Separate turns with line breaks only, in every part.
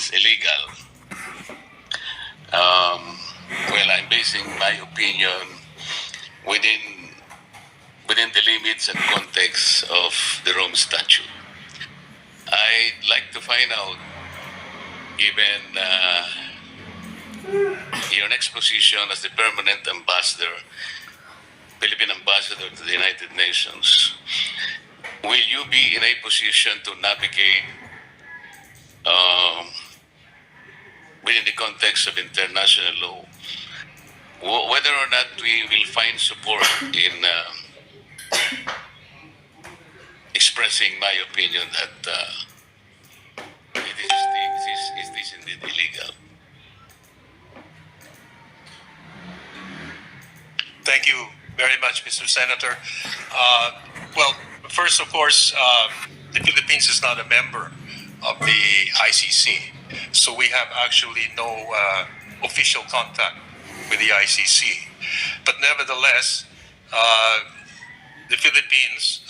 is illegal, well, I'm basing my opinion within the limits and context of the Rome Statute. I'd like to find out, given your next position as the permanent ambassador, Philippine ambassador to the United Nations, will you be in a position to navigate within the context of international law, whether or not we will find support in expressing my opinion that is this indeed illegal?
Thank you very much, Mr. Senator. Well, first, of course, the Philippines is not a member of the ICC, so we have actually no official contact with the ICC. But nevertheless, the Philippines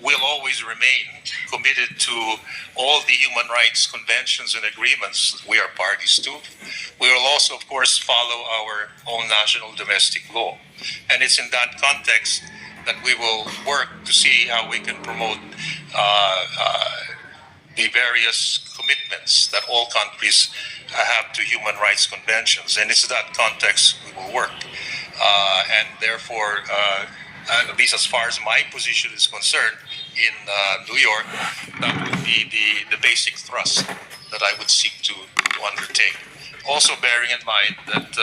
will always remain committed to all the human rights conventions and agreements we are parties to. We will also, of course, follow our own national domestic law. And it's in that context that we will work to see how we can promote the various commitments that all countries have to human rights conventions. And it's in that context we will work. And therefore, at least as far as my position is concerned in New York, that would be the basic thrust that I would seek to undertake. Also bearing in mind that,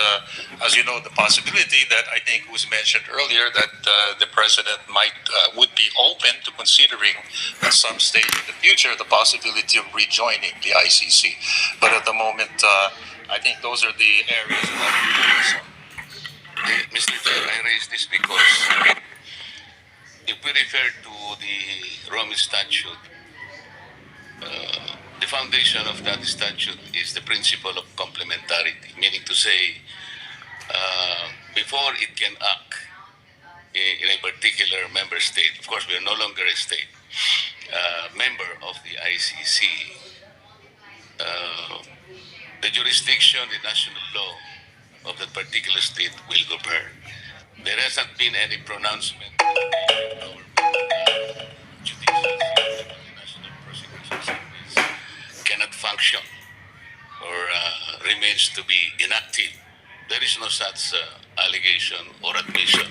as you know, the possibility that I think was mentioned earlier that the president would be open to considering at some stage in the future the possibility of rejoining the ICC. But at the moment, I think those are the areas that I would focus on.
Mr. Chair, I raise this because if we refer to the Rome Statute, the foundation of that statute is the principle of complementarity, meaning to say, before it can act in a particular member state, of course we are no longer a state, member of the ICC, the jurisdiction, the national law of that particular state will govern. There hasn't been any pronouncement of our judicial system, the National Prosecution Service cannot function or remains to be inactive. There is no such allegation or admission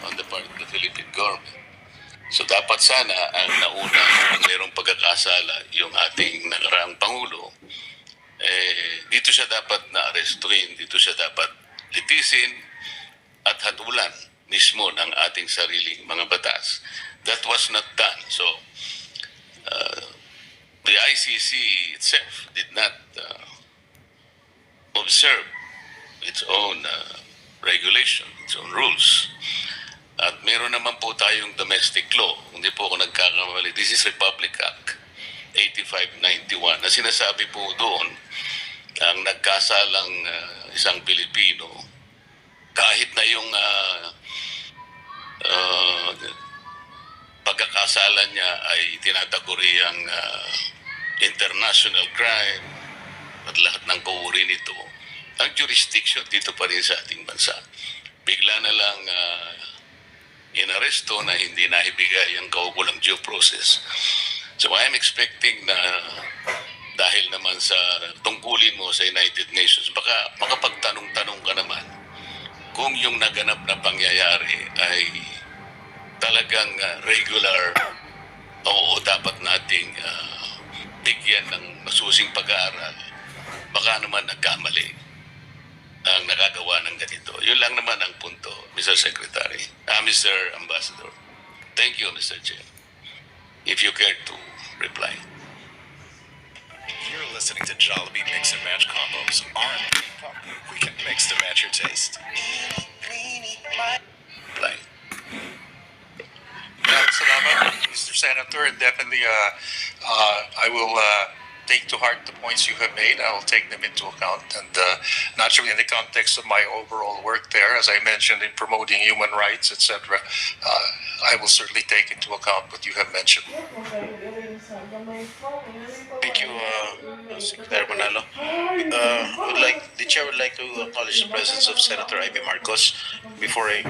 on the part of the Philippine government. So dapat sana ang nauna kung mayroong pagkakasala yung ating nakaraang Pangulo, dito siya dapat na-arestuhin, dito siya dapat litisin at hatulan mismo ng ating sariling mga batas. That was not done. So, the ICC itself did not observe its own regulation, its own rules. At meron naman po tayong domestic law, hindi po ako nagkakamali. This is Republic Act 8591 na sinasabi po doon ang nagkasalang isang Pilipino, kahit na yung pagkakasala niya ay tinataguri ang international crime at lahat ng kauri nito, ang jurisdiction dito pa rin sa ating bansa. Bigla na lang inaresto na hindi naibigay ang kaukulang due process. So I'm expecting na dahil naman sa tungkulin mo sa United Nations, baka makapagtanong-tanong ka naman kung yung naganap na pangyayari ay talagang regular o dapat nating bigyan ng masusing pag-aaral. Baka naman nagkamali ang nakagawa ng ganito. Yun lang naman ang punto, Mr. Secretary. Mr. Ambassador. Thank you, Mr. Chair. If you care to reply.
You're listening to Jollibee Mix and Match Combos. R&B pop. We can mix to match your taste.
Reply.
Salamat, Mr. Senator. Definitely, I will take to heart the points you have made. I will take them into account. And naturally, in the context of my overall work there, as I mentioned, in promoting human rights, etc., I will certainly take into account what you have mentioned.
Thank you, Secretary Manalo. The chair would like to acknowledge the presence of Senator Ivy Marcos before I,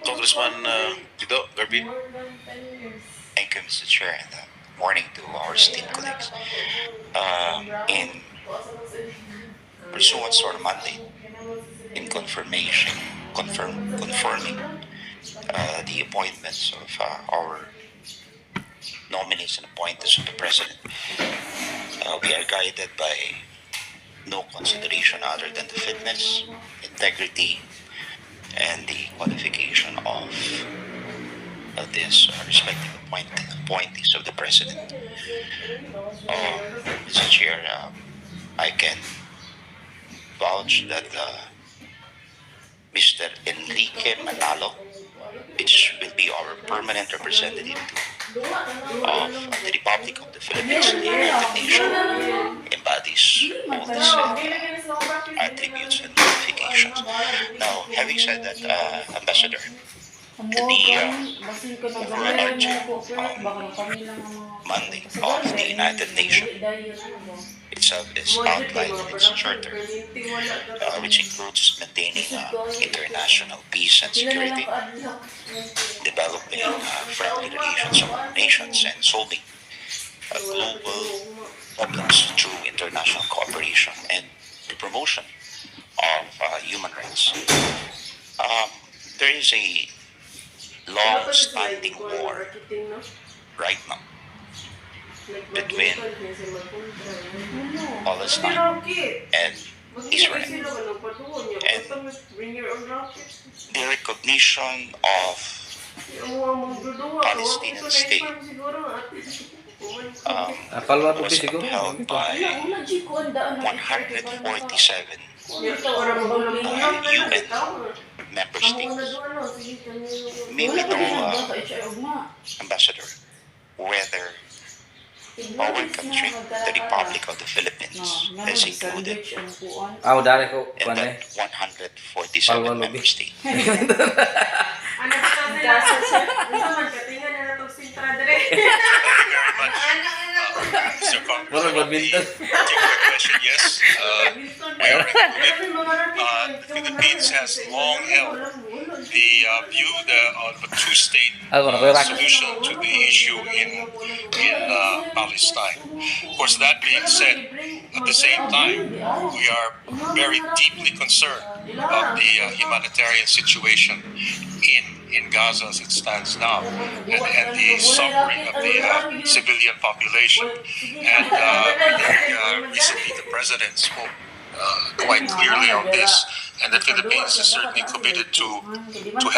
Congressman Pido Garbi.
Thank you, Mr. Chair, and morning to our esteemed colleagues. In pursuance to our mandate, in confirming the appointments of our nominees and appointees of the President, we are guided by no consideration other than the fitness, integrity, and the qualification of this respective appointees of the President. Mr. Chair, I can vouch that Mr. Enrique Manalo, which will be our permanent representative of the Republic of the Philippines in the United Nations, embodies all these attributes and qualifications. Now, having said that, Ambassador, the overarching mandate of the United Nations itself is outlined in its charter, which includes maintaining international peace and security, developing friendly relations among nations, and solving global problems through international cooperation and the promotion of human rights. There is a long-standing war right now between Palestine and Israel, and the recognition of Palestinian state was upheld by 147 UN member states. May we know, Ambassador, whether our country, the Republic of the Philippines, is included in that 147 member state.
Mr. Congressman, the particular question, yes, we are included. The Philippines has long held the view of a two-state solution to the issue in Palestine. Of course, that being said, at the same time, we are very deeply concerned about the humanitarian situation in Gaza as it stands now, and the suffering of the civilian population. And I think recently the President spoke quite clearly on this, and the Philippines is certainly committed to